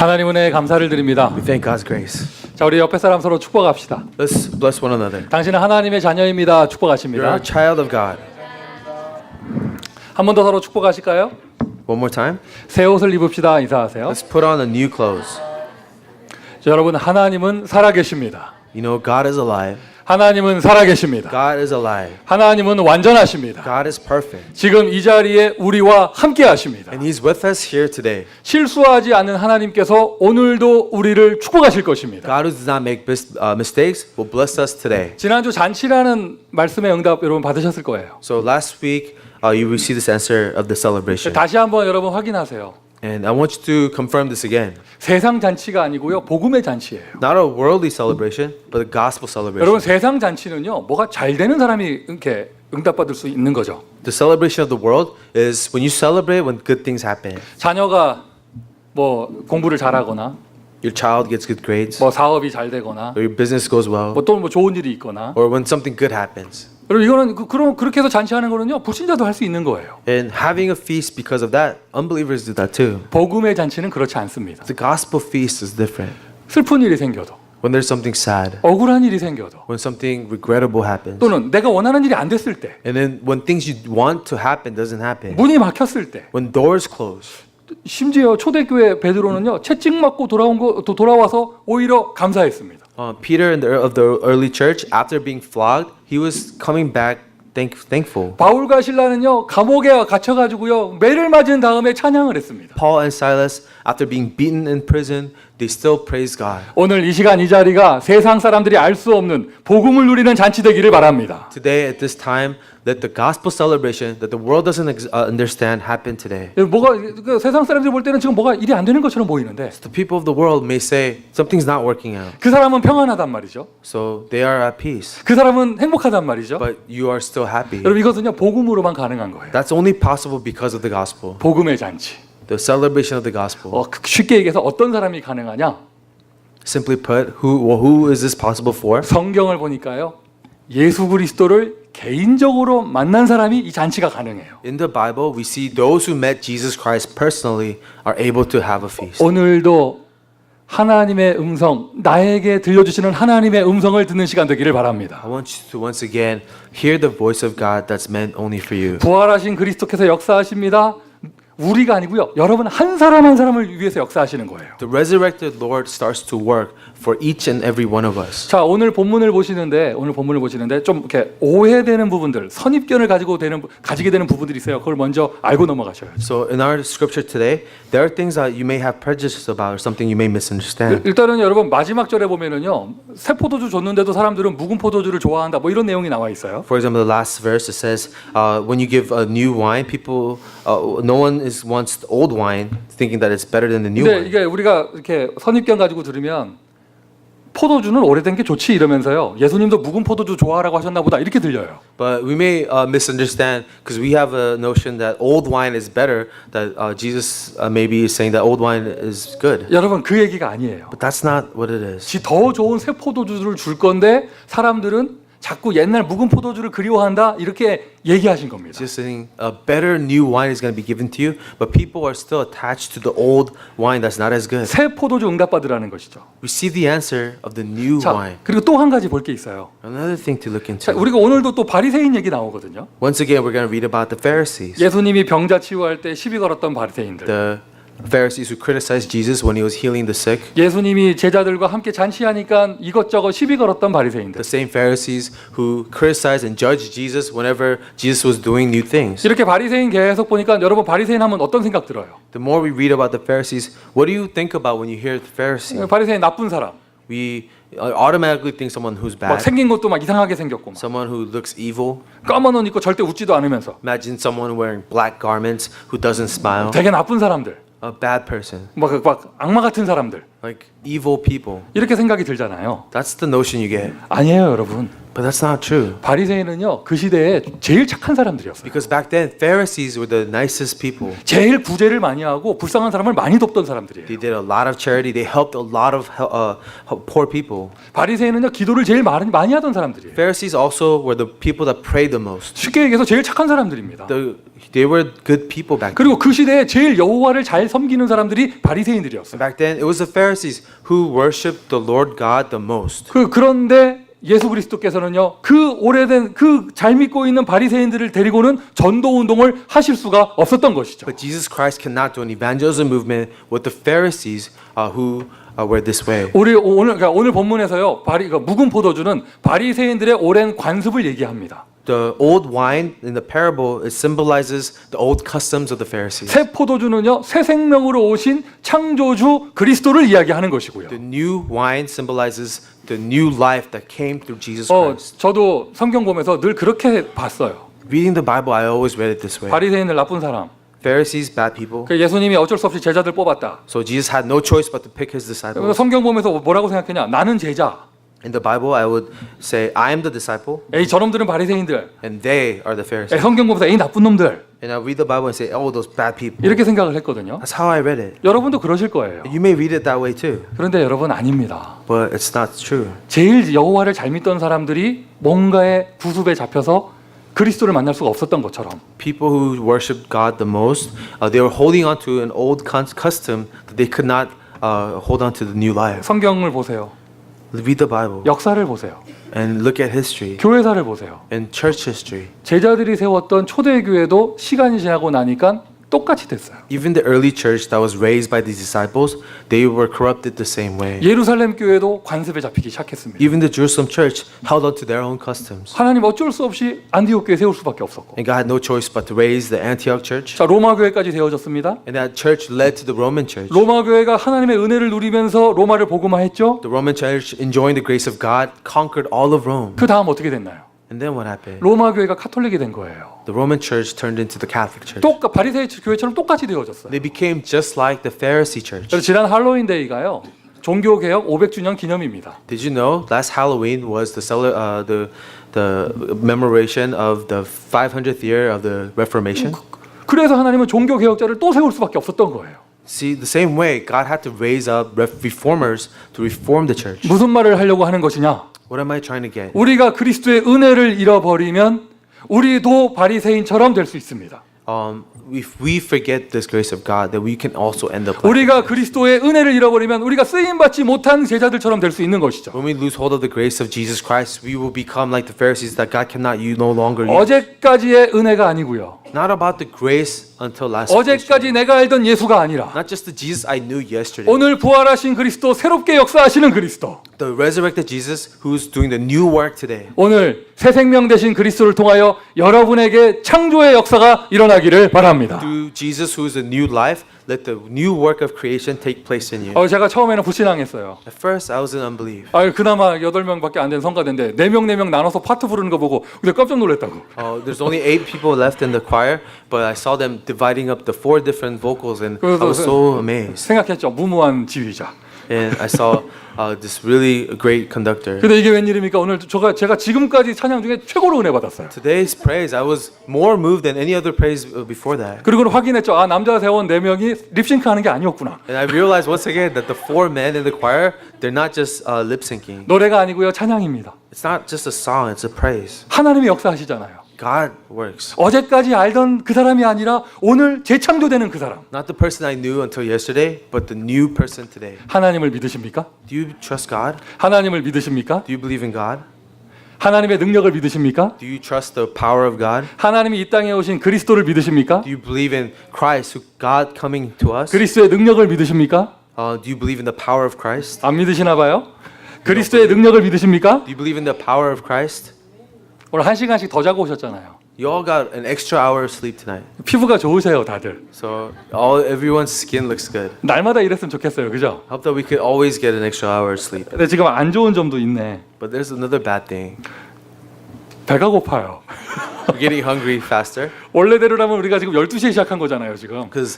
하나님 은혜에 감사를 드립니다. We thank God's grace. 자, 우리 옆에 사람 서로 축복합시다. Let's bless one another. 당신은 하나님의 자녀입니다. You're 축복하십니다. a child of God. 한 번 더 서로 축복하실까요? One more time. 새 옷을 입읍시다. 인사하세요. Let's put on a new clothes. 자, 여러분, 하나님은 살아계십니다. You know, God is alive. 하나님은 살아계십니다. God is alive. 하나님은 완전하십니다. God is perfect. 지금 이 자리에 우리와 함께 하십니다. And He's with us here today. 실수하지 않는 하나님께서 오늘도 우리를 축복하실 것입니다. God who does not make mistakes will bless us today. 지난주 잔치라는 말씀의 응답 여러분 받으셨을 거예요. So last week, you received this answer of the celebration. 다시 한번 여러분 확인하세요. And I want you to confirm this again. 세상 잔치가 아니고요, 복음의 잔치예요. Not a worldly celebration, but a gospel celebration. 여러분, 세상 잔치는요, 뭐가 잘 되는 사람이 이렇게 응답받을 수 있는 거죠. The celebration of the world is when you celebrate when good things happen. 자녀가 뭐 공부를 잘하거나, Your child gets good grades, 뭐 사업이 잘 되거나, or your business goes well, 뭐 또 뭐 좋은 일이 있거나. or when something good happens. 여러분, 이거는 그렇게 해서 잔치하는 거는요, 불신자도 할 수 있는 거예요. And having a feast because of that, unbelievers do that too. 복음의 잔치는 그렇지 않습니다. The gospel feast is different. 슬픈 일이 생겨도, When there's something sad, 억울한 일이 생겨도, when something regrettable happens, 또는 내가 원하는 일이 안 됐을 때, and then when things you want to happen doesn't happen, 문이 막혔을 때, when doors close. 심지어 초대교회 베드로는요, 채찍 맞고 돌아와서 오히려 감사했습니다. Peter of the early church, after being flogged, he was coming back thankful. 바울과 실라는요, 감옥에 갇혀가지고요, 매를 맞은 다음에 찬양을 했습니다. Paul and Silas, after being beaten in prison, they still praised God. 오늘 이 시간 이 자리가 세상 사람들이 알 수 없는 복음을 누리는 잔치 되기를 바랍니다. Today, at this time, let the gospel celebration that the world doesn't understand happen today. 뭐가 세상 사람들이 볼 때는 지금 뭐가 일이 안 되는 것처럼 보이는데 The people of the world may say something's not working out. 그 사람은 평안하단 말이죠. So they are at peace, 그 사람은 행복하단 말이죠. but you are still happy. 여러분, 이것은요, 복음으로만 가능한 거예요. That's only possible because of the gospel. 복음의 잔치. The celebration of the gospel. 쉽게 얘기해서 어떤 사람이 가능하냐? Simply put, who is this possible for? 성경을 보니까요, 예수 그리스도를 개인적으로 만난 사람이 이 잔치가 가능해요. In the Bible, we see those who met Jesus Christ personally are able to have a feast. 오늘도 하나님의 음성, 나에게 들려주시는 하나님의 음성을 듣는 시간 되기를 바랍니다. I want you to once again hear the voice of God that's meant only for you. 부활하신 그리스도께서 역사하십니다. 우리가 아니고요, 여러분 한 사람 한 사람을 위해서 역사하시는 거예요. The resurrected Lord starts to work for each and every one of us. 자, 오늘 본문을 보시는데 좀 이렇게 오해되는 부분들, 선입견을 가지게 되는 부분들이 있어요. 그걸 먼저 알고 넘어가셔야죠. So in our scripture today, there are things that you may have prejudices about or something you may misunderstand. 일단은 여러분 마지막 절에 보면은요, 새 포도주 줬는데도 사람들은 묵은 포도주를 좋아한다. 뭐 이런 내용이 나와 있어요. For example, the last verse it says, when you give a new wine, people, no one wants old wine, thinking that it's better than the new 근데 wine. 이게 우리가 이렇게 선입견 가지고 들으면 포도주는 오래된 게 좋지 이러면서요, 예수님도 묵은 포도주 좋아하라고 하셨나 보다 이렇게 들려요. But we may misunderstand because we have a notion that old wine is better. That Jesus maybe is saying that old wine is good. 여러분, 그 얘기가 아니에요. But that's not what it is. 더 좋은 새 포도주를 줄 건데 사람들은 자꾸 옛날 묵은 포도주를 그리워한다 이렇게 얘기하신 겁니다. Just saying a better new wine is going to be given to you, but people are still attached to the old wine that's not as good. 새 포도주 응답받으라는 것이죠. Receive the answer of the new 자, wine. 그리고 또 한 가지 볼 게 있어요. Another thing to look 자, into. 우리가 오늘도 또 바리새인 얘기 나오거든요. Once again, we're going to read about the Pharisees. 예수님이 병자 치유할 때 시비 걸었던 바리새인들. The Pharisees who criticized Jesus when he was healing the sick. 예수님이 제자들과 함께 잔치하니까 이것저것 시비 걸었던 바리새인들. The same Pharisees who criticized and judged Jesus whenever Jesus was doing new things. 이렇게 바리새인 계속 보니까 여러분, 바리새인 하면 어떤 생각 들어요? The more we read about the Pharisees, what do you think about when you hear the Pharisees? 바리새인 나쁜 사람. We automatically think someone who's 막 bad, 생긴 것도 막 이상하게 생겼고 막. someone who looks evil. 까만 옷 입고 절대 웃지도 않으면서 Imagine someone wearing black garments who doesn't smile. 되게 나쁜 사람들. A bad person. 막 악마 같은 사람들. like evil people. 이렇게 생각이 들잖아요. That's the notion you get. 아니에요, 여러분. But that's not true. 바리새인은요 그 시대에 제일 착한 사람들이었어요. Because back then, Pharisees were the nicest people. 제일 구제를 많이 하고 불쌍한 사람을 많이 돕던 사람들이에요. They did a lot of charity. They helped a lot of poor people. 바리새인은요 기도를 제일 많이 하던 사람들이에요. Pharisees also were the people that prayed the most. 쉽게 얘기해서 제일 착한 사람들입니다. They were good people back then. 그리고 그 시대에 제일 여호와를 잘 섬기는 사람들이 바리새인들이었어요. Back then, it was the Pharisees who worshipped the Lord God the most. 그런데 예수 그리스도께서는요 그 오래된 그 잘 믿고 있는 바리새인들을 데리고는 전도 운동을 하실 수가 없었던 것이죠. But Jesus Christ cannot do an evangelism movement with the Pharisees who were this way. 오늘 본문에서요 묵은 포도주는 바리새인들의 오랜 관습을 얘기합니다. The old wine in the parable it symbolizes the old customs of the Pharisees. 새 포도주는요 새 생명으로 오신 창조주 그리스도를 이야기하는 것이고요. The new wine symbolizes the new life that came through Jesus Christ. 저도 성경 보면서 늘 그렇게 봤어요. Reading the Bible, I always read it this way. 바리새인들 나쁜 사람. Pharisees, bad people. 그 예수님이 어쩔 수 없이 제자들 뽑았다. So Jesus had no choice but to pick his 그래서 disciples. 성경 보면서 뭐라고 생각했냐? 나는 제자. In the Bible, I would say, I am the disciple, 에이 저놈들은 바리새인들. and they are the Pharisees. 성경 보면서 에이 나쁜 놈들. And I read the Bible and say, oh, those bad people. 이렇게 생각을 했거든요. That's how I read it. 여러분도 그러실 거예요. You may read it that way too, 그런데 여러분 아닙니다. but it's not true. 제일 여호와를 잘 믿던 사람들이 뭔가의 구습에 잡혀서 그리스도를 만날 수가 없었던 것처럼 People who worshiped God the most, they were holding on to an old custom that they could not hold on to the new life. 성경을 보세요. Read the Bible 역사를 보세요. and look at history 교회사를 보세요. and church history. 제자들이 세웠던 초대교회도 시간이 지나고 나니까 똑같이 됐어요. Even the early church that was raised by these disciples, they were corrupted the same way. 예루살렘 교회도 관습에 잡히기 시작했습니다. Even the Jerusalem church held on to their own customs. 하나님 어쩔 수 없이 안디옥 교회 세울 수밖에 없었고 And God had no choice but to raise the Antioch church. 자 로마 교회까지 세워졌습니다. And that church led to the Roman church. 로마 교회가 하나님의 은혜를 누리면서 로마를 복음화했죠. The Roman church, enjoying the grace of God, conquered all of Rome. 그 다음 어떻게 됐나요? And then what happened? 로마 교회가 카톨릭이 된 거예요. The Roman church turned into the Catholic church. 바리새인 교회처럼 똑같이 되어졌어요. They became just like the Pharisee church. 그래서 지난 할로윈 데이가요. 종교 개혁 500주년 기념입니다. Did you know last Halloween was the commemoration of the 500th year of the Reformation? 그래서 하나님은 종교 개혁자를 또 세울 수밖에 없었던 거예요. See, the same way God had to raise up reformers to reform the church. 무슨 말을 하려고 하는 것이냐? What am I trying to get? 우리가 그리스도의 은혜를 잃어버리면 우리도 바리새인처럼 될 수 있습니다. If we forget this grace of God, then we can also end up like 우리가 그리스도의 은혜를 잃어버리면 우리가 쓰임 받지 못한 제자들처럼 될 수 있는 것이죠. when we lose hold of the grace of Jesus Christ, we will become like the Pharisees that God cannot no longer use. 어제까지의 은혜가 아니고요. Not about the grace until last 어제까지 내가 알던 예수가 아니라 Not just the Jesus I knew yesterday. 오늘 부활하신 그리스도, 새롭게 역사하시는 그리스도. The resurrected Jesus who's doing the new work today. 오늘 새 생명 되신 그리스도를 통하여 여러분에게 창조의 역사가 일어나기를 바랍니다. Through Jesus who is a new life, let the new work of creation take place in you. 제가 처음에는 불신앙했어요. At first, I was in unbelief. 그나마 8명밖에 안 된 성가대인데 4명 나눠서 파트 부르는 거 보고 근데 깜짝 놀랐다고. There's only 8 people left in the choir, but I saw them dividing up the 4 different vocals, and I was so amazed. 생각했죠. 무모한 지휘자. And I saw this really great conductor. 근데 이게 웬일입니까? 오늘 제가 지금까지 찬양 중에 최고로 은혜 받았어요. Today's praise, I was more moved than any other praise before that. 그리고 확인했죠. 남자 세원 4명이 립싱크 하는 게 아니었구나. And I realized once again that the 4 men in the choir, they're not just lip syncing. 노래가 아니고요. 찬양입니다. It's not just a song, it's a praise. 하나님이 역사하시잖아요. God works. 어제까지 알던 그 사람이 아니라 오늘 재창조되는 그 사람. Not the person I knew until yesterday, but the new person today. 하나님을 믿으십니까? Do you trust God? 하나님을 믿으십니까? Do you believe in God? 하나님의 능력을 믿으십니까? Do you trust the power of God? 하나님이 이 땅에 오신 그리스도를 믿으십니까? Do you believe in Christ, God coming to us? 그리스도의 능력을 믿으십니까? Do you believe in the power of Christ? 안 믿으시나 봐요? 그리스도의 능력을 믿으십니까? Do you believe in the power of Christ? 오늘 1시간씩 더 자고 오셨잖아요. You all got an extra hour of sleep tonight. 피부가 좋으세요, 다들. So everyone's skin looks good. 날마다 이랬으면 좋겠어요. 그죠? Hope that we could always get an extra hour of sleep. 근데 지금 안 좋은 점도 있네. But there's another bad thing. 배가 고파요. We're getting hungry faster. 원래대로라면 우리가 지금 12시에 시작한 거잖아요, 지금. Because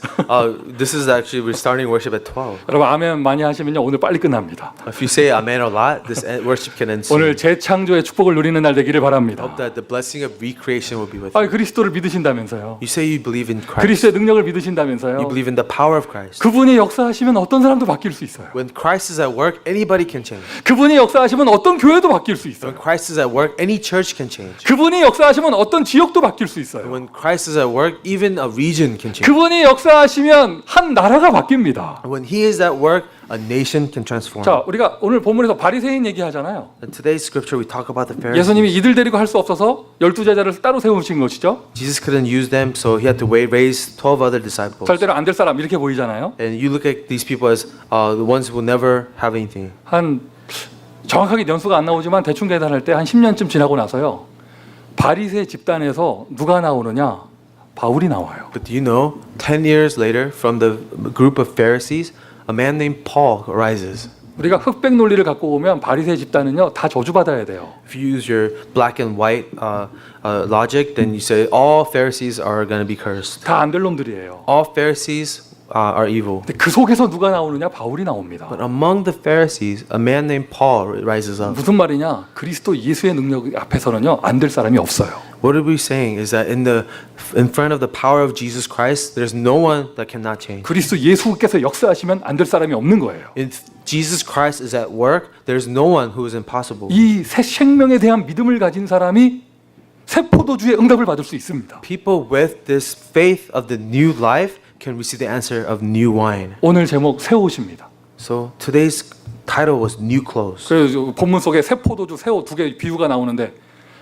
this is actually, we're starting worship at 12. 여러분 아멘 많이 하시면요 오늘 빨리 끝납니다. If you say amen a lot, this worship can end soon. 오늘 재창조의 축복을 누리는 날 되기를 바랍니다. Hope that the blessing of recreation will be with 아, you. 그리스도를 믿으신다면서요. You say you believe in Christ. 그리스도의 능력을 You 믿으신다면서요. believe in the power of Christ. 그분이 역사하시면 어떤 사람도 바뀔 수 있어요. When Christ is at work, anybody can change. 그분이 역사하시면 어떤 교회도 바뀔 수 있어요. When Christ is at work, any church can change. 그분이 역사하시면 어떤 지역도 바뀔 수 있어요. When Christ is at work, even a region can change. 그분이 역사하시면 한 나라가 바뀝니다. When He is at work, a nation can transform. 자, 우리가 오늘 본문에서 바리새인 얘기하잖아요. In today's scripture, we talk about the Pharisees. 예수님이 이들 데리고 할 수 없어서 12제자를 따로 세우신 것이죠. Jesus couldn't use them, so He had to raise 12 other disciples. 절대로 안 될 사람 이렇게 보이잖아요. And you look at these people as the ones who will never have anything. 한 정확하게 연수가 안 나오지만 대충 계산할 때 한 10년쯤 지나고 나서요. 바리새 집단에서 누가 나오느냐? 바울이 나와요. But do you know, 10 years later, from the group of Pharisees, a man named Paul arises. 우리가 흑백 논리를 갖고 오면 바리새 집단은요 다 저주받아야 돼요. If you use your black and white logic, then you say all Pharisees are going to be cursed. 다 안 될 놈들이에요. All Pharisees are evil. 근데 그 속에서 누가 나오느냐? 바울이 나옵니다. But among the Pharisees, a man named Paul rises up. 무슨 말이냐? 그리스도 예수의 능력 앞에서는요 안 될 사람이 없어요. What are we saying is that in front of the power of Jesus Christ, there's no one that cannot change. 그리스도 예수께서 역사하시면 안 될 사람이 없는 거예요. If Jesus Christ is at work, there's no one who is impossible. 이 새 생명에 대한 믿음을 가진 사람이 새 포도주의 응답을 받을 수 있습니다. People with this faith of the new life can receive the answer of new wine. 오늘 제목 새 옷입니다. So today's title was new clothes. 그래서 본문 속에 새 포도주, 새 옷 두 개 비유가 나오는데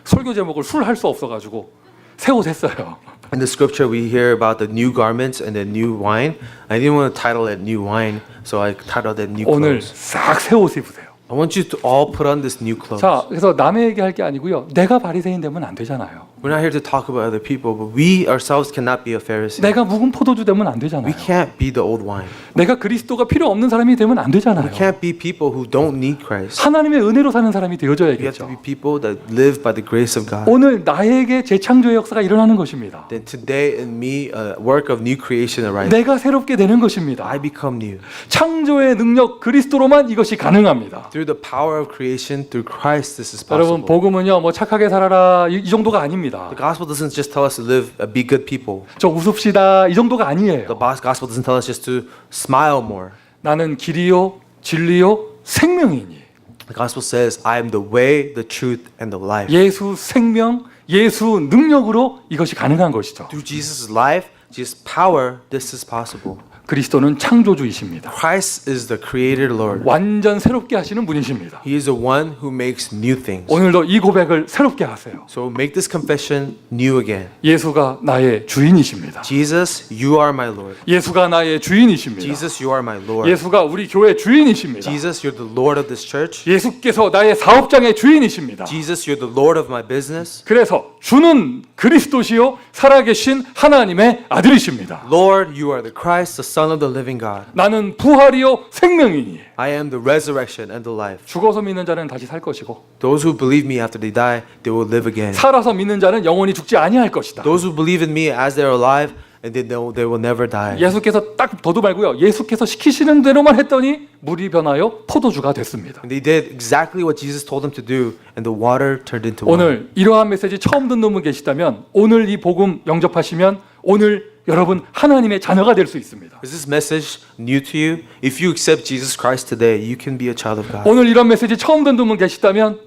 설교 제목을 술 할 수 없어가지고 새 옷 했어요. In the scripture, we hear about the new garments and the new wine. I didn't want to title it new wine, so I titled it new 오늘 clothes. 싹 새 옷 입으세요. I want you to all put on this new clothes. 자, 그래서 남의 얘기할 게 아니고요. 내가 바리새인 되면 안 되잖아요. We're not here to talk about other people, but we ourselves cannot be a Pharisee. 내가 묵은 포도주 되면 안 되잖아요. We can't be the old wine. 내가 그리스도가 필요 없는 사람이 되면 안 되잖아요. We can't be people who don't need Christ. 하나님의 은혜로 사는 사람이 We have to 되어져야겠죠. be people that live by the grace of God. 오늘 나에게 재창조의 역사가 일어나는 것입니다. Then today in me, a work of new creation arises. 내가 새롭게 되는 것입니다. I become new. 창조의 능력 그리스도로만 이것이 가능합니다. Through the power of creation, through Christ, this is 여러분 possible. 복음은요 뭐 착하게 살아라 이 정도가 아닙니다. The gospel doesn't just tell us to live, be good people. 저 웃읍시다 이 정도가 아니에요. The gospel doesn't tell us just to smile more. 나는 길이요 진리요 생명이니 The gospel says, I am the way, the truth, and the life. 예수 생명 예수 능력으로 이것이 가능한 것이죠. Through Jesus' life, Jesus' power, this is possible. 그리스도는 창조주이십니다. Christ is the creator Lord. 완전 새롭게 하시는 분이십니다. He is the one who makes new things. 오늘도 이 고백을 새롭게 하세요. So make this confession new again. 예수가 나의 주인이십니다. Jesus, you are my Lord. 예수가 나의 주인이십니다. Jesus, you are my Lord. 예수가 우리 교회 주인이십니다. Jesus, you're the Lord of this church. 예수께서 나의 사업장의 주인이십니다. Jesus, you're the Lord of my business. 그래서 주는 그리스도시요 살아계신 하나님의 아들이십니다. Lord, you are the Christ, the Son of the living God. 나는 부활이요 생명이니 I am the resurrection and the life. 죽어서 믿는 자는 다시 살 것이고 Those who believe me after they die, they will live again. 살아서 믿는 자는 영원히 죽지 아니할 것이다. Those who believe in me as they are alive, and they will never die. 예수께서 딱 더도 말고요. 예수께서 시키시는 대로만 했더니 물이 변하여 포도주가 됐습니다. And they did exactly what Jesus told them to do, and the water turned into wine. 오늘 이러한 메시지 처음 듣는 분 계시다면 오늘 이 복음 영접하시면 오늘 여러분 하나님의 자녀가 될 수 있습니다. Is this message new to you? If you accept Jesus Christ today, you can be a child of God. 오늘 이런 메시지 처음 듣는 분 계시다면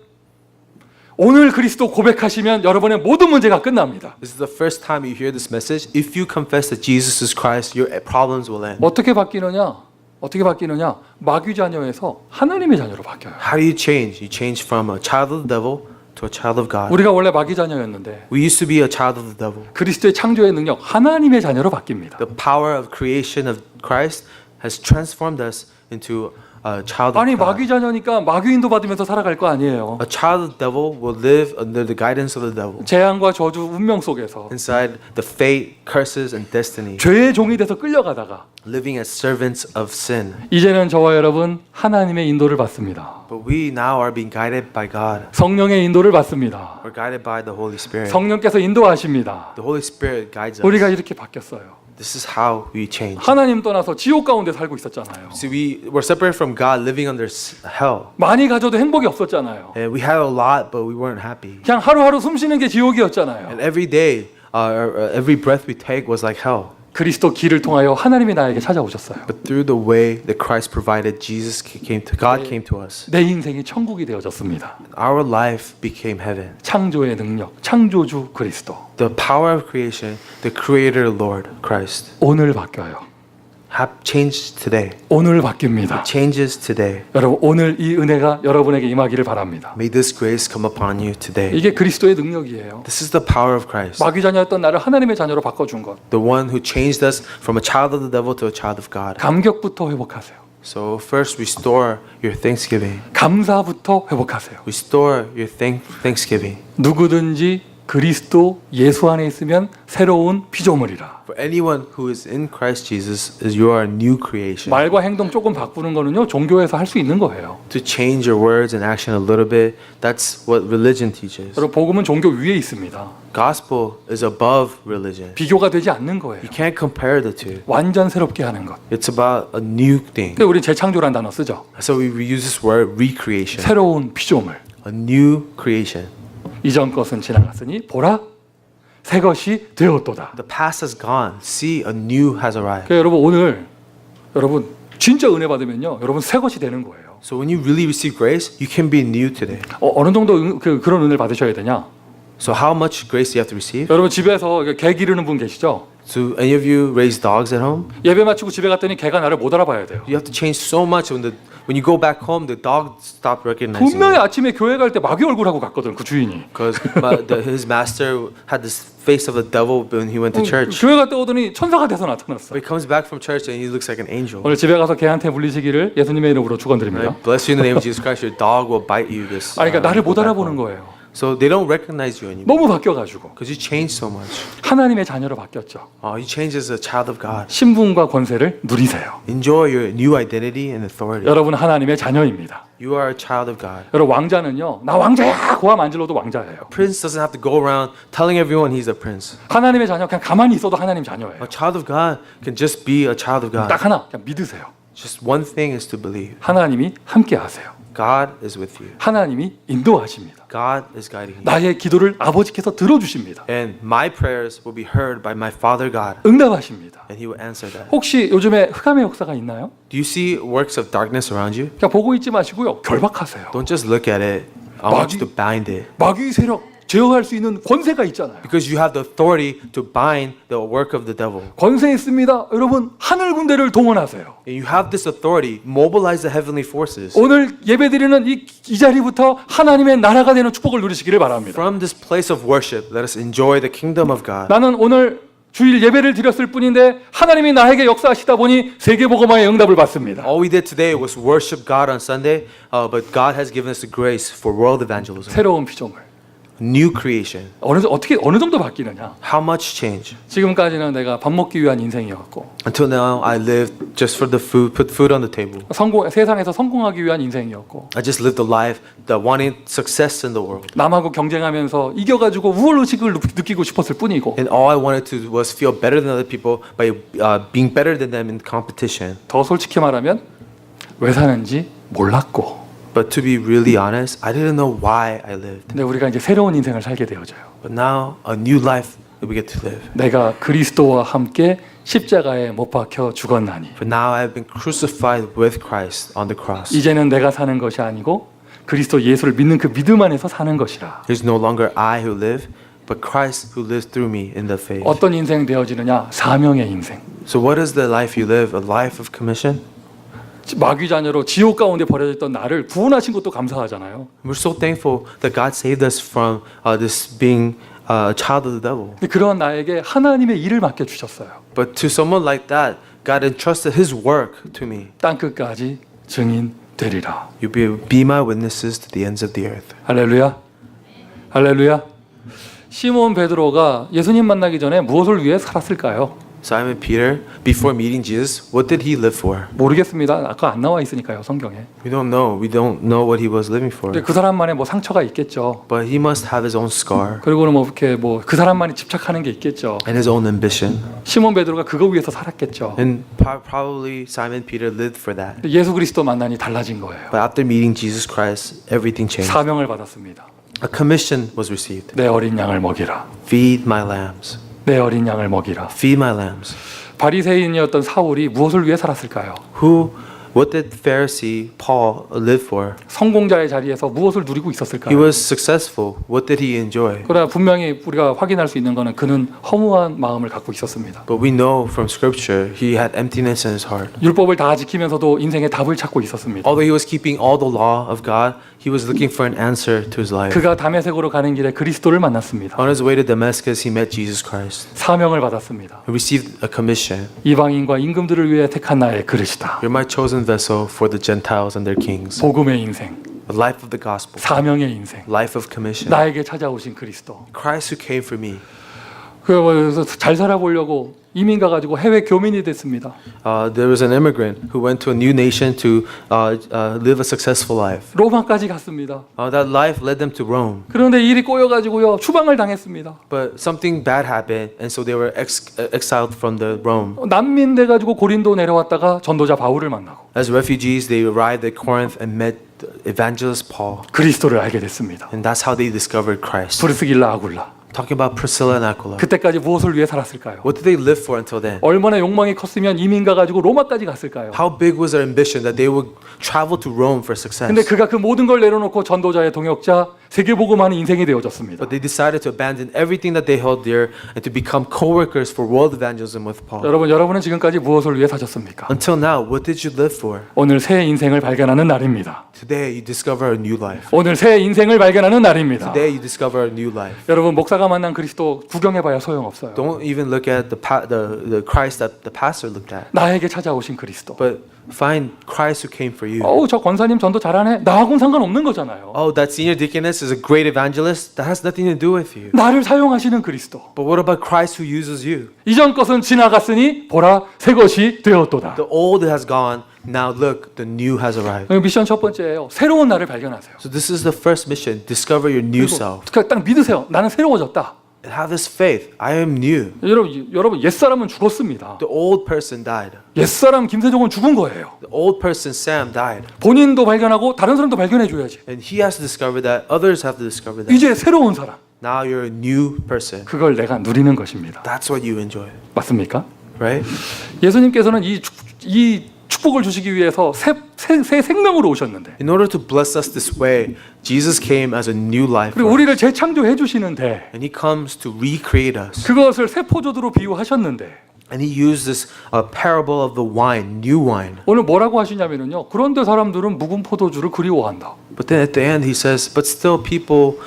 오늘 그리스도 고백하시면 여러분의 모든 문제가 끝납니다. This is the first time you hear this message. If you confess that Jesus is Christ, your problems will end. 어떻게 바뀌느냐? 어떻게 바뀌느냐? 마귀 자녀에서 하나님의 자녀로 바뀌어요. How do you change? You change from a child of the devil to a child of God. 우리가 원래 마귀 자녀였는데 We used to be a child of the devil. 그리스도의 창조의 능력 하나님의 자녀로 바뀝니다. The power of creation of Christ has transformed us into a child of 아니 God. 마귀 자녀니까 마귀 인도 받으면서 살아갈 거 아니에요. A child of the devil will live under the guidance of the devil, 재앙과 저주 운명 속에서 inside the fate, curses, and destiny, 죄의 종이 돼서 끌려가다가 living as servants of sin. 이제는 저와 여러분 하나님의 인도를 받습니다. But we now are being guided by God. 성령의 인도를 받습니다. We're guided by the Holy Spirit. 성령께서 인도하십니다. The Holy Spirit guides us. 우리가 이렇게 바뀌었어요. This is how we change. 하나님 떠나서 지옥 가운데 살고 있었잖아요. See, we were separated from God, living under hell. 많이 가져도 행복이 없었잖아요. And we had a lot, but we weren't happy. 그냥 하루하루 숨 쉬는 게 지옥이었잖아요. And every day, every breath we take was like hell. 그리스도 길을 통하여 하나님이 나에게 찾아오셨어요. But through the way that Christ provided, God came to us. 내 인생이 천국이 되어졌습니다. Our life became heaven. 창조의 능력, 창조주 그리스도. The power of creation, the Creator Lord Christ, 오늘 바뀌어요. have changed today. 오늘 바뀝니다. Changes today. 여러분 오늘 이 은혜가 여러분에게 임하기를 바랍니다. May this grace come upon you today. 이게 그리스도의 능력이에요. This is the power of Christ, 마귀 자녀였던 나를 하나님의 자녀로 바꿔준 것. the one who changed us from a child of the devil to a child of God. 감격부터 회복하세요. So first, restore your thanksgiving. 감사부터 회복하세요. Restore your thanksgiving. 누구든지 그리스도 예수 안에 있으면 새로운 피조물이라. For anyone who is in Christ Jesus, is you are a new creation. 말과 행동 조금 바꾸는 거는요 종교에서 할 수 있는 거예요. To change your words and action a little bit, that's what religion teaches. 여러분 복음은 종교 위에 있습니다. Gospel is above religion. 비교가 되지 않는 거예요. You can't compare the two. 완전 새롭게 하는 것. It's about a new thing. 그러니까 우리 재창조라는 단어 쓰죠. So we use this word recreation. 새로운 피조물. A new creation. 이전 것은 지나갔으니 보라 새 것이 되었도다. The past has gone. See, a new has arrived. 그러니까 여러분 오늘 여러분 진짜 은혜 받으면요 여러분 새 것이 되는 거예요. So when you really receive grace, you can be new today. 어느 정도 그런 은혜를 받으셔야 되냐? So how much grace do you have to receive? 여러분 집에서 개 기르는 분 계시죠? So any of you raise dogs at home? 예배 마치고 집에 갔더니 개가 나를 못 알아봐야 돼요. You have to change so much when you go back home, the dog stopped recognizing 분명히 you. 아침에 교회 갈 때 마귀 얼굴하고 갔거든 그 주인이. Because his master had this face of the devil when he went to church. 교회 갔다 오더니 천사가 돼서 나타났어. But he comes back from church and he looks like an angel. 오늘 집에 가서 개한테 물리시기를 예수님의 이름으로 축원드립니다. Right? Bless you in the name of Jesus Christ. Your dog will bite you this. 아니 그러니까 나를 못 go back 알아보는 home. 거예요. So they don't recognize you anymore 너무 바뀌어가지고 because you changed so much. 하나님의 자녀로 바뀌었죠. You changed as a child of God. 신분과 권세를 누리세요. Enjoy your new identity and authority. 여러분 하나님의 자녀입니다. You are a child of God. 여러분 왕자는요 나 왕자야 고함 안 질러도 왕자예요. Prince doesn't have to go around telling everyone he's a prince. 하나님의 자녀 그냥 가만히 있어도 하나님 자녀예요. A child of God can just be a child of God. 딱 하나 그냥 믿으세요. Just one thing is to believe. 하나님이 함께 하세요. God is with you. 하나님이 인도하십니다. God is guiding you. 나의 기도를 아버지께서 들어주십니다. And my prayers will be heard by my Father God. 응답하십니다. And He will answer that. 혹시 요즘에 흑암의 역사가 있나요? Do you see works of darkness around you? 그냥 보고 있지 마시고요. 결박하세요. Don't just look at it. I want you to bind it. 마귀 세력 제어할 수 있는 권세가 있잖아요. Because you have the authority to bind the work of the devil. 권세 있습니다. 여러분 하늘 군대를 동원하세요. And you have this authority. Mobilize the heavenly forces. 오늘 예배드리는 이 자리부터 하나님의 나라가 되는 축복을 누리시기를 바랍니다. From this place of worship, let us enjoy the kingdom of God. 나는 오늘 주일 예배를 드렸을 뿐인데 하나님이 나에게 역사하시다 보니 세계복음화의 응답을 받습니다. All we did today was worship God on Sunday, but God has given us the grace for world evangelism. 새로운 피조물. New creation. 어느 정도 바뀌느냐? How much change? 지금까지는 내가 밥 먹기 위한 인생이었고 Until now, I lived just for the food, put food on the table. 세상에서 성공하기 위한 인생이었고 I just lived a life that wanted success in the world. 남하고 경쟁하면서 이겨가지고 우월의식을 느끼고 싶었을 뿐이고 And all I wanted to was feel better than other people by being better than them in competition. 더 솔직히 말하면 왜 사는지 몰랐고 But to be really honest, I didn't know why I lived. 근데 우리가 이제 새로운 인생을 살게 되어져요. But now, a new life that we get to live. 내가 그리스도와 함께 십자가에 못 박혀 죽었나니 But now I have been crucified with Christ on the cross. 이제는 내가 사는 것이 아니고 그리스도 예수를 믿는 그 믿음 안에서 사는 것이라. It's no longer I who live, but Christ who lives through me in the faith. 어떤 인생 되어지느냐? 사명의 인생. So what is the life you live? A life of commission? 마귀 자녀로 지옥 가운데 버려졌던 나를 구원하신 것도 감사하잖아요. We're so thankful that God saved us from this being a child of the devil. 근데 그런 나에게 하나님의 일을 맡겨 주셨어요. But to someone like that, God entrusted His work to me. 땅 끝까지 증인 되리라. You be my witnesses to the ends of the earth. 할렐루야. 할렐루야. 시몬 베드로가 예수님 만나기 전에 무엇을 위해 살았을까요? Simon Peter, before meeting Jesus, what did he live for? 모르겠습니다. 아까 안 나와 있으니까요, 성경에. We don't know. We don't know what he was living for. 근데 그 사람만의 뭐 상처가 있겠죠. But he must have his own scar 그리고는 뭐 이렇게 뭐 그 사람만이 집착하는 게 있겠죠. and his own ambition. 시몬 베드로가 그거 위해서 살았겠죠. And probably Simon Peter lived for that. 근데 예수 그리스도 만나니 달라진 거예요. But after meeting Jesus Christ, everything changed. 사명을 받았습니다. A commission was received. 내 어린 양을 먹이라. Feed my lambs. 내 어린 양을 먹이라. Feed my lambs. 바리새인이었던 사울이 무엇을 위해 살았을까요? What did Pharisee Paul live for? 성공자의 자리에서 무엇을 누리고 He 있었을까요? was successful. What did he enjoy? 그러나 분명히 우리가 확인할 수 있는 것은 그는 허무한 마음을 갖고 있었습니다. But we know from Scripture he had emptiness in his heart. 율법을 다 지키면서도 인생의 답을 찾고 있었습니다. Although he was keeping all the law of God, he was looking for an answer to his life. 그가 다메섹으로 가는 길에 그리스도를 만났습니다. On his way to Damascus, he met Jesus Christ. 사명을 받았습니다. He received a commission. 이방인과 임금들을 위해 택한 나의 그릇이다. You're my chosen vessel for the Gentiles and their kings. 복음의 인생, The life of the gospel. 사명의 인생, Life of commission. 나에게 찾아오신 그리스도. Christ who came for me. 그래서 잘 살아보려고 이민 가가지고 해외 교민이 됐습니다. There was an immigrant who went to a new nation to live a successful life. 로마까지 갔습니다. That life led them to Rome. 그런데 일이 꼬여가지고요 추방을 당했습니다. But something bad happened, and so they were exiled from the Rome. 난민 돼가지고 고린도 내려왔다가 전도자 바울을 만나고 As refugees, they arrived at Corinth and met the evangelist Paul. 그리스도를 알게 됐습니다. And that's how they discovered Christ. 브르스길라 아굴라. Talking about Priscilla and Aquila. 그때까지 무엇을 위해 살았을까요? What did they live for until then? 얼마나 욕망이 컸으면 이민 가가지고 로마까지 갔을까요? How big was their ambition that they would travel to Rome for success? 근데 그가 그 모든 걸 내려놓고 전도자의 동역자 세계복음하는 인생이 되어졌습니다. But they decided to abandon everything that they held dear and to become co-workers for world evangelism with Paul. 여러분은 지금까지 무엇을 위해 사셨습니까? Until now, what did you live for? 오늘 새 인생을 발견하는 날입니다. Today, you discover a new life. 오늘 새 인생을 발견하는 날입니다. Today, you discover a new life. 여러분 목사가 만난 그리스도 구경해봐야 소용없어요. Don't even look at the Christ that the pastor looked at, 나에게 찾아오신 그리스도. but find Christ who came for you. 저 권사님 전도 잘하네. 나하고는 상관없는 거잖아요. Oh, that senior deaconess is a great evangelist. That has nothing to do with you. 나를 사용하시는 그리스도. But what about Christ who uses you? 이전 것은 지나갔으니 보라 새 것이 되었도다. The old has gone. Now look, the new has arrived. 미션 첫 번째예요. 새로운 나를 발견하세요. So this is the first mission. Discover your new self. 딱 믿으세요. 나는 새로워졌다. And have this faith. I am new. 여러분 옛사람은 죽었습니다. The old person died. 옛사람 김세종은 죽은 거예요. The old person Sam died. 본인도 발견하고 다른 사람도 발견해 줘야지. And he has to discover that. Others have to discover that. 이제 새로운 사람. Now you're a new person. 그걸 내가 누리는 것입니다. That's what you enjoy. 맞습니까? Right? 예수님께서는 이 축복을 주시기 위해서 새 생명으로 오셨는데 In order to bless us this way, Jesus came as a new life. 그리고 for us. 우리를 재창조해 주시는데 And he comes to recreate us. 그것을 새 포도주로 비유하셨는데 And he used this parable of the wine, new wine. 오늘 뭐라고 하시냐면요. 그런데 사람들은 묵은 포도주를 그리워한다. But then at the end he says, but still people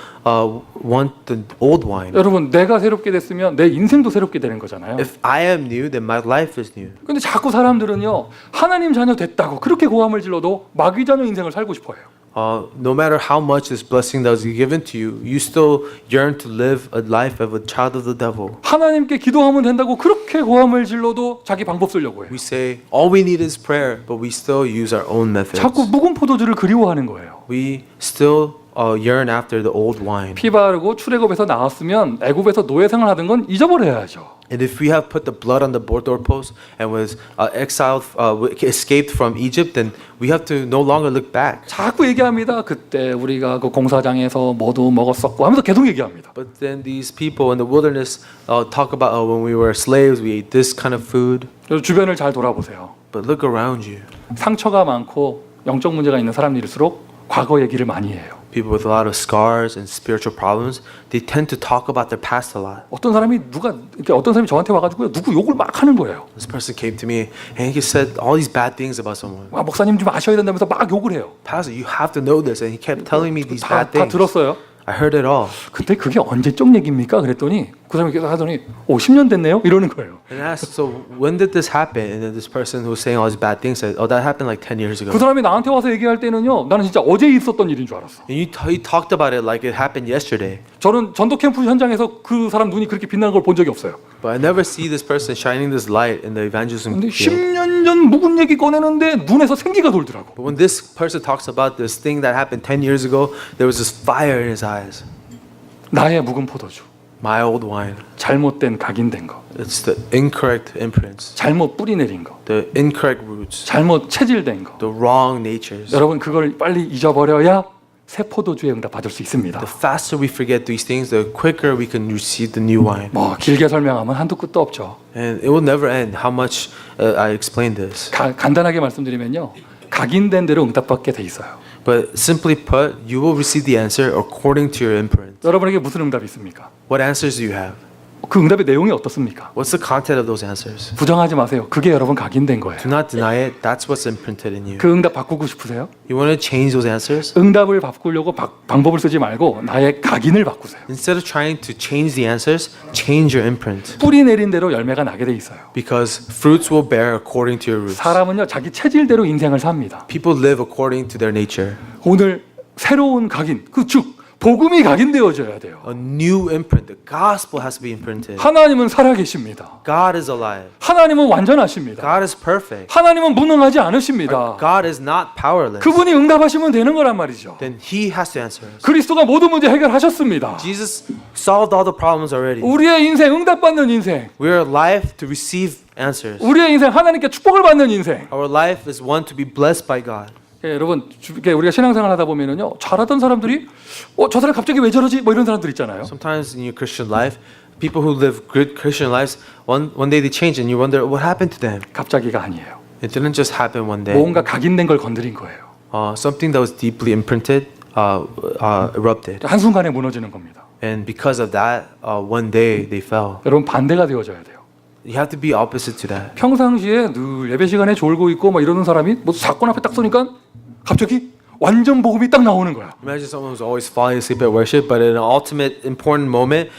want the old wine. 여러분 내가 새롭게 됐으면 내 인생도 새롭게 되는 거잖아요. If I am new, then my life is new. 근데 자꾸 사람들은요. 하나님 자녀 됐다고 그렇게 고함을 질러도 마귀 자녀 인생을 살고 싶어요. No matter how much this blessing that was given to you, you still yearn to live a life of a child of the devil. 하나님께 기도하면 된다고 그렇게 고함을 질러도 자기 방법 쓰려고 해요. We say all we need is prayer, but we still use our own methods. 자꾸 묵은 포도주를 그리워하는 거예요. We still yearn after the old wine. 피 바르고 출애굽에서 나왔으면 애굽에서 노예 생활하던 건 잊어버려야죠. And if we have put the blood on the doorpost and was exiled, escaped from Egypt, then we have to no longer look back. 자꾸 얘기합니다. 그때 우리가 그 공사장에서 뭐도 먹었었고 하면서 계속 얘기합니다. But then these people in the wilderness talk about when we were slaves, we ate this kind of food. 그래서 주변을 잘 돌아보세요. But look around you. 상처가 많고 영적 문제가 있는 사람일수록 과거 얘기를 많이 해요. People with a lot of scars and spiritual problems, they tend to talk about their past a lot. 어떤 사람이 저한테 와가지고요 누구 욕을 막 하는 거예요. This person came to me and he said all these bad things about someone. 목사님 좀 아셔야 된다면서 막 욕을 해요. Pastor, you have to know this, and he kept telling me these 다 bad things. 들었어요. I heard it all. 근데 그게 언제적 얘기입니까? 그랬더니 그 사람이 하더니 10년 됐네요. 이러는 거예요. And I asked, so when did this happen? And then this person who was saying all these bad things said, oh, that happened like 10 years ago. 그 사람이 나한테 와서 얘기할 때는요, 나는 진짜 어제 있었던 일인 줄 알았어. And he talked about it like it happened yesterday. 저는 전도 캠프 현장에서 그 사람 눈이 그렇게 빛나는 걸 본 적이 없어요. But I never see this person shining this light in the evangelism 근데 field. 10년 전 묵은 얘기 꺼내는데 눈에서 생기가 돌더라고. But when this person talks about this thing that happened 10 years ago, there was this fire in his eyes. 나의 묵은 포도주, My old wine. 잘못된 각인된 거, It's the incorrect imprints, 잘못 뿌리 내린 거, the incorrect roots, 잘못 체질된 거. the wrong natures. 여러분 그걸 빨리 잊어버려야 새 포도주에 응답 받을 수 있습니다. The faster we forget these things, the quicker we can receive the new wine. 뭐 길게 설명하면 한도 끝도 없죠. And it will never end how much I explain this. 간단하게 말씀드리면요, 각인된 대로 응답받게 돼 있어요. But simply put, you will receive the answer according to your imprint. 여러분에게 무슨 응답이 있습니까? What answers do you have? 그 응답의 내용이 어떻습니까? What's the content of those answers? 부정하지 마세요. 그게 여러분 각인된 거예요. Do not deny it. That's what's imprinted in you. 그 응답 바꾸고 싶으세요? You want to change those answers? 응답을 바꾸려고 방법을 쓰지 말고 나의 각인을 바꾸세요. Instead of trying to change the answers, change your imprint. 뿌리 내린 대로 열매가 나게 돼 있어요. Because fruits will bear according to your roots. 사람은요 자기 체질대로 인생을 삽니다. People live according to their nature. 오늘 새로운 각인, 즉 복음이 각인되어져야 돼요. A new imprint. The gospel has to be imprinted. 하나님은 살아계십니다. God is alive. 하나님은 완전하십니다. God is perfect. 하나님은 무능하지 않으십니다. God is not powerless. 그분이 응답하시면 되는 거란 말이죠. Then He has to answer us. 그리스도가 모든 문제 해결하셨습니다. Jesus solved all the problems already. 우리의 인생 응답받는 인생, We are alive to receive answers. 우리의 인생 하나님께 축복을 받는 인생. Our life is one to be blessed by God. 예, 여러분 우리가 신앙생활 하다 보면은요 잘하던 사람들이 저 사람 갑자기 왜 저러지? 뭐 이런 사람들 있잖아요. Sometimes in your Christian life, people who live good Christian lives, one day they change and you wonder what happened to them. 갑자기가 아니에요. It didn't just happen one day. 뭔가 각인된 걸 건드린 거예요. Something that was deeply imprinted erupted. 한순간에 무너지는 겁니다. And because of that, one day they fell. 여러분 반대가 되어져야 돼요. You have to be opposite to that. 평상시에 늘 예배 시간에 졸고 있고 뭐 이러는 사람이 뭐 사건 앞에 딱 서니까 갑자기 완전 복음이 딱 나오는 거야. Imagine someone who's always falling asleep at worship, but in an ultimate important moment,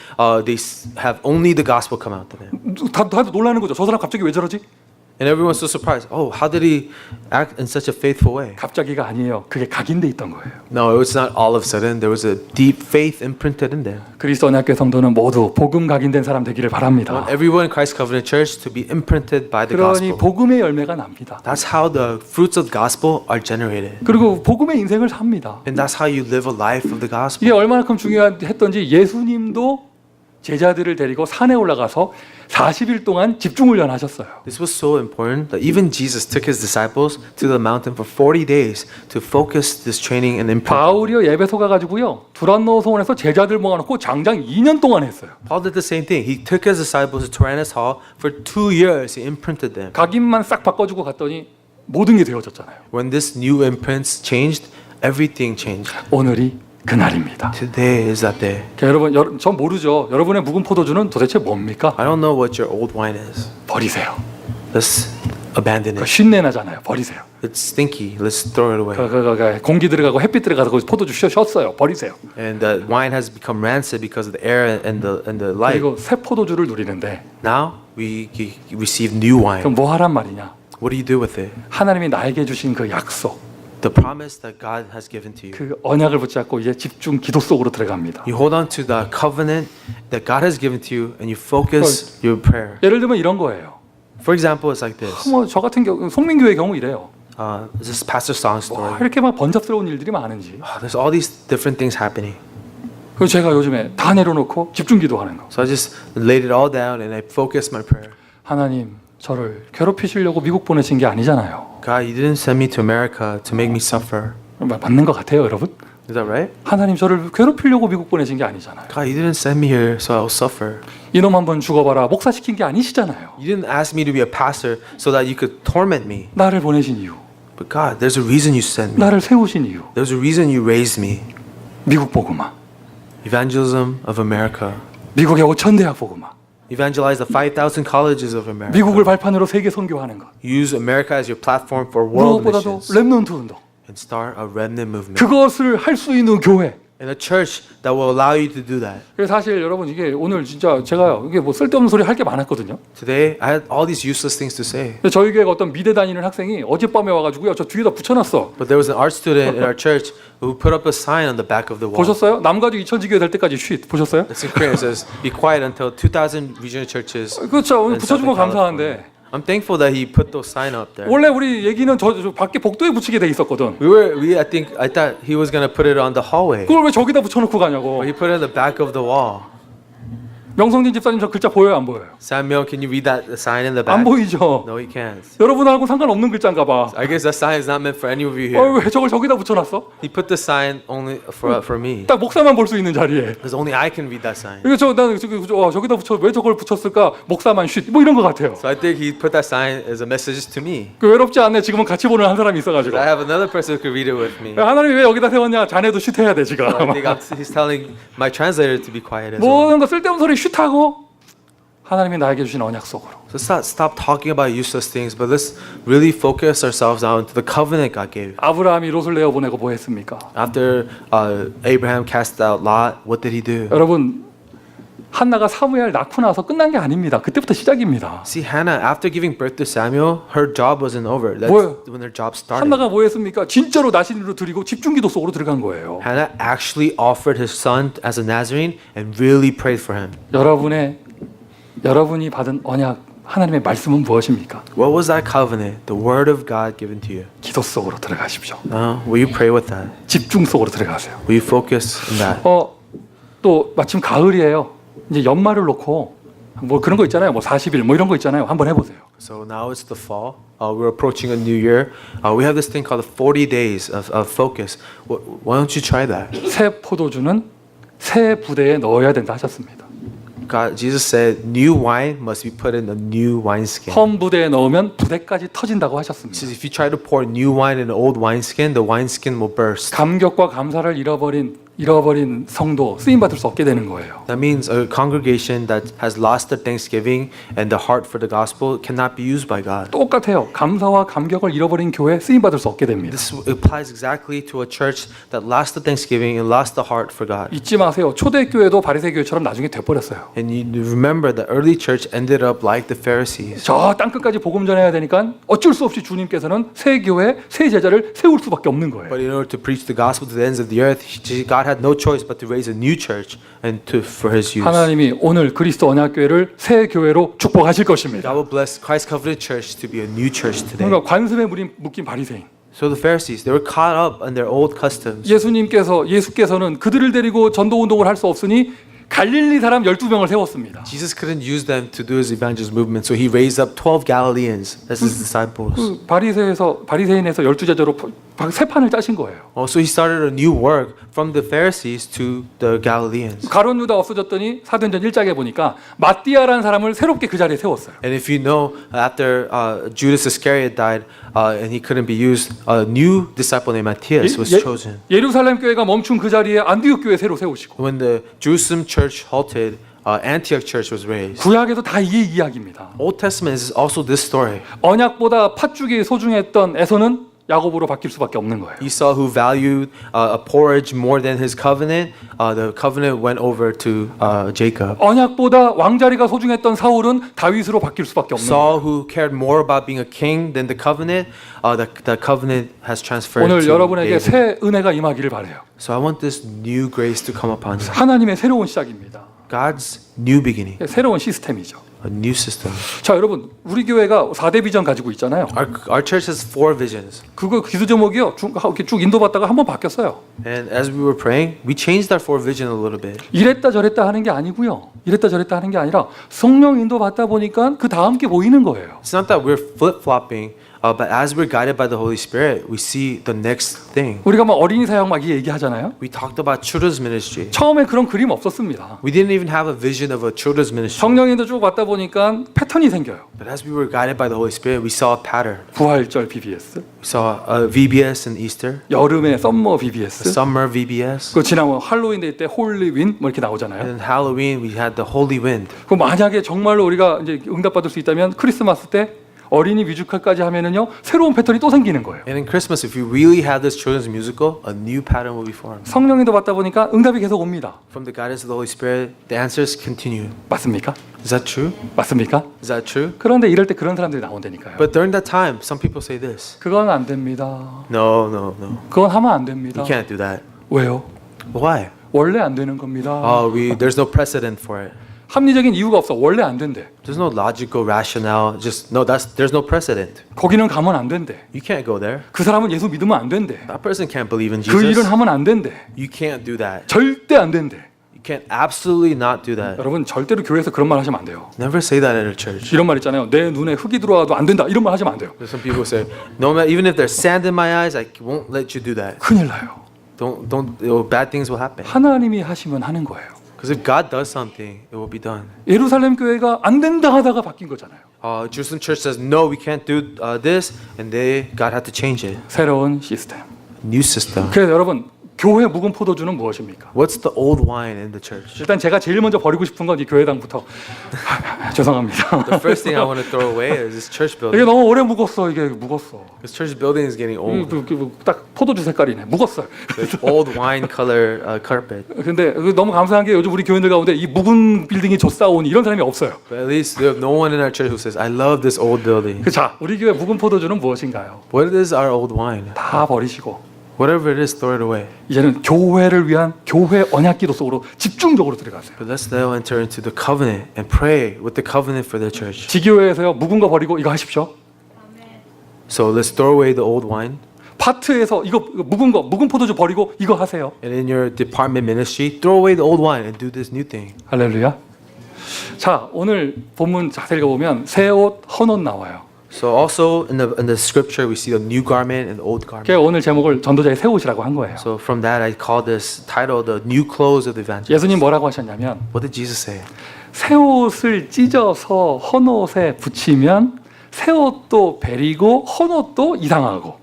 they have only the gospel come out to them. 다들 놀라는 거죠. 저 사람 갑자기 왜 저러지? And everyone's so surprised. Oh, how did he act in such a faithful way? 갑자기가 아니에요. 그게 각인돼 있던 거예요. No, it was not all of a sudden. There was a deep faith imprinted in there. 그리스도 언약궤 성도는 모두 복음 각인된 사람 되기를 I 바랍니다. want everyone in Christ Covenant Church to be imprinted by the 그러니 gospel. 복음의 열매가 납니다. That's how the fruits of the gospel are generated. 그리고 복음의 인생을 삽니다. And that's how you live a life of the gospel. 이게 얼마나큼 중요했던지 예수님도 제자들을 데리고 산에 올라가서 40일 동안 집중훈련 하셨어요. This was so important that even Jesus took his disciples to the mountain for 40 days to focus this training and imprint. 바울이요 예배소 가가지고요 두란노 소원에서 제자들 모아놓고 장장 2년 동안 했어요. Paul did the same thing. He took his disciples to Tyrannus Hall for 2 years. He imprinted them. 각인만 싹 바꿔주고 갔더니 모든 게 되어졌잖아요. When this new imprints changed, everything changed. 오늘이 그날입니다. Today is that day. 여러분, 전 모르죠. 여러분의 묵은 포도주는 도대체 뭡니까? I don't know what your old wine is. 버리세요. Let's abandon 그 it. 쉰내 나잖아요. 버리세요. It's stinky. Let's throw it away. 공기 들어가고 햇빛 들어가서 거기 포도주 쉬었어요. 버리세요. And the wine has become rancid because of the air and the light. 그리고 새 포도주를 누리는데 Now we receive new wine. 그럼 뭐 하란 말이냐? What do you do with it? 하나님이 나에게 주신 그 약속, The promise that God has given to you. 그 언약을 붙잡고 이제 집중 기도 속으로 들어갑니다. You hold on to the covenant that God has given to you and you focus your prayer. 예를 들면 이런 거예요. For example, it's like this. 뭐 저 같은 경우 송민교의 경우 이래요. This is Pastor Song's 뭐 story. 이렇게 막 번잡스러운 일들이 많은지. There's all these different things happening. 그래서 제가 요즘에 다 내려놓고 집중 기도하는 거. So I just laid it all down and I focused my prayer. 하나님, 저를 괴롭히시려고 미국 보내신 게 아니잖아요. God, you didn't send me to America to make me suffer. 맞는 것 같아요, 여러분? Is that right? 하나님, 저를 괴롭히려고 미국 보내신 게 아니잖아요. God, you didn't send me here so I'll suffer. 이놈 한번 죽어봐라 목사시킨 게 아니시잖아요. You didn't ask me to be a pastor so that you could torment me. 나를 보내신 이유, But God, there's a reason you sent me. 나를 세우신 이유, There's a reason you raised me. 미국 복음화, Evangelism of America. 미국의 5천 대학 복음화, Evangelize the 5,000 colleges of America. 미국을 발판으로 세계 선교하는 것, Use America as your platform for world 무엇보다도 missions. 렘넌트 운동, And start a remnant movement. 그것을 할 수 있는 교회, in a church that will allow you to do that. 그래서 사실 여러분 이게 오늘 진짜 제가 이게 뭐 쓸데없는 소리 할 게 많았거든요. Today, I had all these useless things to say. 근데 저희 교회가 어떤 미대 다니는 학생이 어젯밤에 와가지고요, 저 뒤에다 붙여놨어. But there was an art student in our church who put up a sign on the back of the wall. 보셨어요? 남가주 이천지교회 될 때까지 쉿 보셨어요? It's in Korean. It says, "Be quiet until 2,000 regional churches." 그렇죠. 오늘 in 붙여준 거 Southern California. 감사한데 I'm thankful that he put those sign up there. 원래 우리 얘기는 저 밖에 복도에 붙이게 돼 있었거든. I thought he was gonna put it on the hallway, 그걸 왜 저기다 붙여놓고 가냐고. but he put it on the back of the wall. 명성진 집사님 저 글자 보여요, 안 보여요? Samuel, can you read that sign in the 안 back? 보이죠. No, he can't. 여러분하고 상관없는 글자인가 봐. I guess that sign is not meant for any of you here. 왜 저걸 저기다 붙여놨어? He put the sign only for me, 딱 목사만 볼 수 있는 자리에. because only I can read that sign. 이거 나는 저기다 붙여 왜 저걸 붙였을까? 목사만 쉿. 뭐 이런 거 같아요. So I think he put that sign as a message to me. 그 외롭지 않네. 지금은 같이 보는 한 사람이 있어가지고. I have another person who could read it with me. 하나님이 왜 여기다 세웠냐? 자네도 쉿 해야 돼 지금. I think he's telling my translator to be quiet as well. 모든 거 쓸데없는 소리 쉿하고 하나님이 나에게 주신 언약 속으로. So stop talking about useless things, but let's really focus ourselves on to the covenant God gave. 아브라함이 롯을 내어 보내고 뭐 했습니까? After Abraham cast out Lot, what did he do? 여러분 한나가 사무엘 낳고 나서 끝난 게 아닙니다. 그때부터 시작입니다. See, Hannah, after giving birth to Samuel, her job wasn't over. That's 뭐예요? when her job started. 한나가 뭐 했습니까? 진짜로 나신으로 드리고 집중기도 속으로 들어간 거예요. Hannah actually offered his son as a Nazarene and really prayed for him. 여러분이 받은 언약 하나님의 말씀은 무엇입니까? What was that covenant? The word of God given to you. 기도 속으로 들어가십시오. Will you pray with that? 집중 속으로 들어가세요. Will you focus on that? 또 마침 가을이에요. 이제 연말을 놓고 뭐 그런 거 있잖아요. 뭐 40일 뭐 이런 거 있잖아요. 한번 해보세요. So now it's the fall. We're approaching a new year. We have this thing called the 40 days of focus. Why don't you try that? 새 포도주는 새 부대에 넣어야 된다 하셨습니다. Jesus said, new wine must be put in a new wineskin. 헌 부대에 넣으면 부대까지 터진다고 He 하셨습니다. says, if you try to pour new wine in an old wineskin, the wineskin will burst. 감격과 감사를 잃어버린 성도 쓰임 받을 수 없게 되는 거예요. That means a congregation that has lost their thanksgiving and the heart for the gospel cannot be used by God. 똑같아요. 감사와 감격을 잃어버린 교회 쓰임 받을 수 없게 됩니다. This applies exactly to a church that lost the thanksgiving and lost the heart for God. 잊지 마세요. 초대교회도 바리새 교회처럼 나중에 돼버렸어요. And you remember the early church ended up like the Pharisees. 저 땅끝까지 복음 전해야 되니까 어쩔 수 없이 주님께서는 새 교회, 새 제자를 세울 수밖에 없는 거예요. But in order to preach the gospel to the ends of the earth, God had no choice but to raise a new church and for His use. 하나님이 오늘 그리스도 언약교회를 새 교회로 축복하실 것입니다. God will bless Christ Covenant Church to be a new church today. 그러니까 관습에 묶인 바리새인. So the Pharisees, they were caught up in their old customs. 예수께서는 그들을 데리고 전도 운동을 할 수 없으니 갈릴리 사람 12명을 세웠습니다. Jesus couldn't use them to do His evangelist movement, so He raised up 12 Galileans as His disciples. 그 바리새인에서 12제자로 새 판을 짜신 거예요. So He started a new work from the Pharisees to the Galileans. 가룟 유다 없어졌더니 사도행전 1장에 보니까 마띠아라는 사람을 새롭게 그 자리에 세웠어요. And if you know, after Judas Iscariot died and he couldn't be used, a new disciple named Matthias was chosen. 예루살렘 교회가 멈춘 그 자리에 안디옥 교회 새로 세우시고 When the Jerusalem church halted, Antioch church was raised. 구약에도 다 이 이야기입니다. Old Testament is also this story. 언약보다 팥죽이 소중했던 에서는 야곱으로 바뀔 수밖에 없는 거예요. Esau, who valued a porridge more than his covenant, the covenant went over to Jacob. 언약보다 왕자리가 소중했던 사울은 다윗으로 바뀔 수밖에 없는 거예요. Saul, who cared more about being a king than the covenant has transferred 오늘 to 여러분에게 David. 새 은혜가 임하기를 바래요. So I want this new grace to come upon you. 하나님의 새로운 시작입니다. God's new beginning, 새로운 시스템이죠. a new system. 자, 여러분, 우리 교회가 4대 비전 가지고 있잖아요. Our church has 4 visions. 그거 기도 제목이요. 이렇게 쭉 인도받다가 한번 바뀌었어요. And as we were praying, we changed our 4 vision a little bit. 이랬다 저랬다 하는 게 아니고요. 이랬다 저랬다 하는 게 아니라 성령 인도받다 보니까 그 다음 게 보이는 거예요. It's not that we're flip-flopping, but as we're guided by the Holy Spirit, we see the next thing. 우리가 막 어린이 사역 막 얘기하잖아요. We talked about children's ministry. 처음에 그런 그림 없었습니다. We didn't even have a vision of a children's ministry. 성령 인도 쭉 받다 보니까 패턴이 생겨요. But as we were guided by the Holy Spirit, we saw a pattern. 부활절 BBS, We saw VBS in Easter, 여름에 썸머 BBS, summer VBS, 그 지나면 할로윈 데이 때 홀리윈 뭐 이렇게 나오잖아요. and Halloween we had the Holy Wind. 그 만약에 정말로 우리가 이제 응답받을 수 있다면 크리스마스 때 어린이 뮤지컬까지 하면은요 새로운 패턴이 또 생기는 거예요. And in Christmas, if we really have this children's musical, a new pattern will be formed. 성령님도 받다 보니까 응답이 계속 옵니다. From the guidance of the Holy Spirit, the answers continue. 맞습니까? Is that true? 맞습니까? Is that true? 그런데 이럴 때 그런 사람들이 나온다니까요. But during that time, some people say this. 그건 안 됩니다. No, no, no. 그건 하면 안 됩니다. You can't do that. 왜요? Why? 원래 안 되는 겁니다. There's no precedent for it. 합리적인 이유가 없어. 원래 안 된대. There's no logical rationale. Just no. There's no precedent. 거기는 가면 안 된대. You can't go there. 그 사람은 예수 믿으면 안 된대. That person can't believe in 그 일은 Jesus. 하면 안 된대. You can't do that. 절대 안 된대. You can't absolutely not do that. 여러분 절대로 교회에서 그런 말 하시면 안 돼요. Never say that at a church. 이런 말 있잖아요. 내 눈에 흙이 들어와도 안 된다. 이런 말 하시면 안 돼요. Some people say, no matter, even if there's sand in my eyes, I won't let you do that. 큰일 나요. Bad things will happen. 하나님이 하시면 하는 거예요. Because if God does something, it will be done. 예루살렘 교회가 안 된다 하다가 바뀐 거잖아요. Jerusalem church says, no, we can't do this, and God had to change it. 새로운 시스템. New system. 그래서 여러분 교회 묵은 포도주는 무엇입니까? What's the old wine in the church? 일단 제가 제일 먼저 버리고 싶은 건 이 교회당부터 죄송합니다. The first thing I want to throw away is this church 이게 building. 너무 오래 묵었어. 이게 묵었어. This church building is getting old. 딱 포도주 색깔이네. 묵었어요. The old wine color carpet. 근데 너무 감사한 게 요즘 우리 교인들 가운데 이 묵은 빌딩이 좋사오니 이런 사람이 없어요. But at least we have no one in our church who says, I love this old building. 자, 우리 교회 묵은 포도주는 무엇인가요? What is our old wine? 다 버리시고 Whatever it is, throw it away. 이제는 교회를 위한 교회 언약기도 속으로 집중적으로 들어가세요. But let's now enter into the covenant and pray with the covenant for the church. 지교회에서요 묵은 거 버리고 이거 하십시오. So let's throw away the old wine. 파트에서 이거 묵은 포도주 버리고 이거 하세요. And in your department ministry, throw away the old wine and do this new thing. 할렐루야. 자, 오늘 본문 자세히 읽어보면 새 옷, 헌 옷 나와요. So also in the scripture, we see the new garment and the old garment. 그래서 오늘 제목을 전도자의 새 옷이라고 한 거예요. So from that, I call this title the new clothes of the evangelist. 예수님 뭐라고 하셨냐면 What did Jesus say? 새 옷을 찢어서 헌 옷에 붙이면 새 옷도 베리고 헌 옷도 이상하고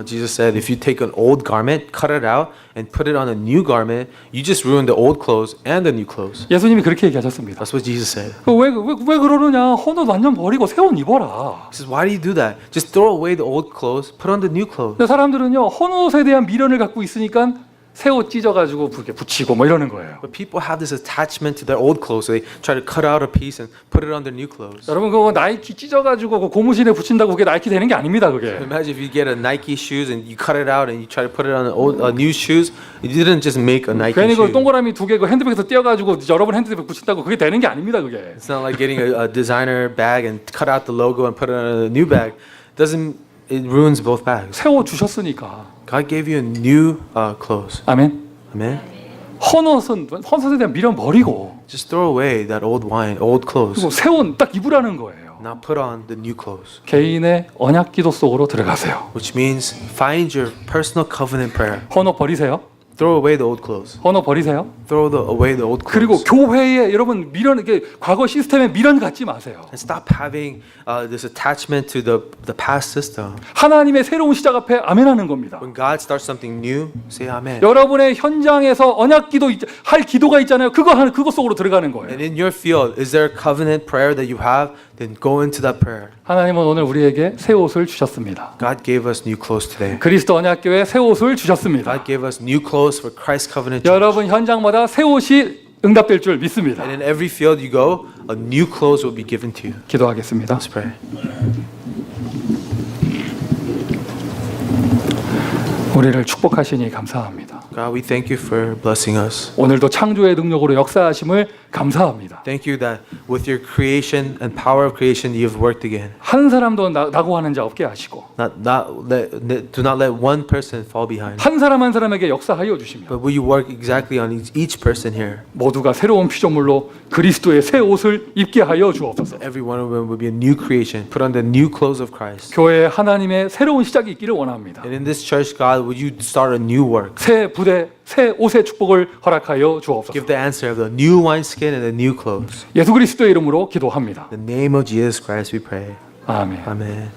Jesus said, if you take an old garment, cut it out, and put it on a new garment, you just ruin the old clothes and the new clothes. 예수님이 그렇게 얘기하셨습니다. That's what Jesus said. 왜 그러느냐? 헌 옷 완전 버리고 새 옷 입어라. He says, why do you do that? Just throw away the old clothes, put on the new clothes. 근데 사람들은요 헌 옷에 대한 미련을 갖고 있으니까 새 옷 찢어가지고 이렇게 붙이고 뭐 이러는 거예요. But people have this attachment to their old clothes, so they try to cut out a piece and put it on their new clothes. 여러분 그거 나이키 찢어가지고 그 고무신에 붙인다고 그게 나이키 되는 게 아닙니다. 그게. Imagine if you get a Nike shoes and you cut it out and you try to put it on the old new shoes. You didn't just make a Nike 괜히 그 shoe. 동그라미 두 개 그 핸드백에서 떼어가지고 여러분 핸드백 붙인다고 그게 되는 게 아닙니다. 그게. It's not like getting a designer bag and cut out the logo and put it on a new bag. It ruins both bags. 새 옷 주셨으니까. God gave you a new clothes. 아멘. Amen. 헌 옷에 대한 미련 버리고 Just throw away that old wine, old clothes. 그리고 새 옷 딱 입으라는 거예요. Now put on the new clothes. 개인의 언약 기도 속으로 들어가세요. Which means find your personal covenant prayer. 헌 옷 버리세요. Throw away the old clothes. 헌 옷 버리세요. Throw away the old 그리고 clothes. 교회에 여러분 미련 이게 과거 시스템에 미련 갖지 마세요. And stop having this attachment to the past system. 하나님의 새로운 시작 앞에 아멘하는 겁니다. When God starts something new, say amen. 여러분의 현장에서 언약 기도 할 기도가 있잖아요. 그거 속으로 들어가는 거예요. And in your field, is there a covenant prayer that you have? Then go into that prayer. 하나님은 오늘 우리에게 새 옷을 주셨습니다. God gave us new clothes today. 그리스도 언약교회 새 옷을 주셨습니다. God gave us new clothes for Christ's covenant church. 여러분 현장마다 새 옷이 응답될 줄 믿습니다. And in every field you go, a new clothes will be given to you. 기도하겠습니다. Let's pray. 우리를 축복하시니 감사합니다. God, we thank you for blessing us. 오늘도 창조의 능력으로 역사하심을 감사합니다. Thank you that with your creation and power of creation, you have worked again. 한 사람도 낙오하는 자 없게 하시고 Do not let one person fall behind. 한 사람 한 사람에게 역사하여 주시며 But will you work exactly on each person here? 모두가 새로운 피조물로 그리스도의 새 옷을 입게 하여 주옵소서. Every one of them will be a new creation. Put on the new clothes of Christ. 교회에 하나님의 새로운 시작이 있기를 원합니다. And in this church, God, would you start a new work? 새 부대, 새 옷의 축복을 허락하여 주옵소서. Give the answer of the new wineskin and the new clothes. 예수 그리스도의 이름으로 기도합니다. In the name of Jesus Christ, we pray. 아멘. Amen.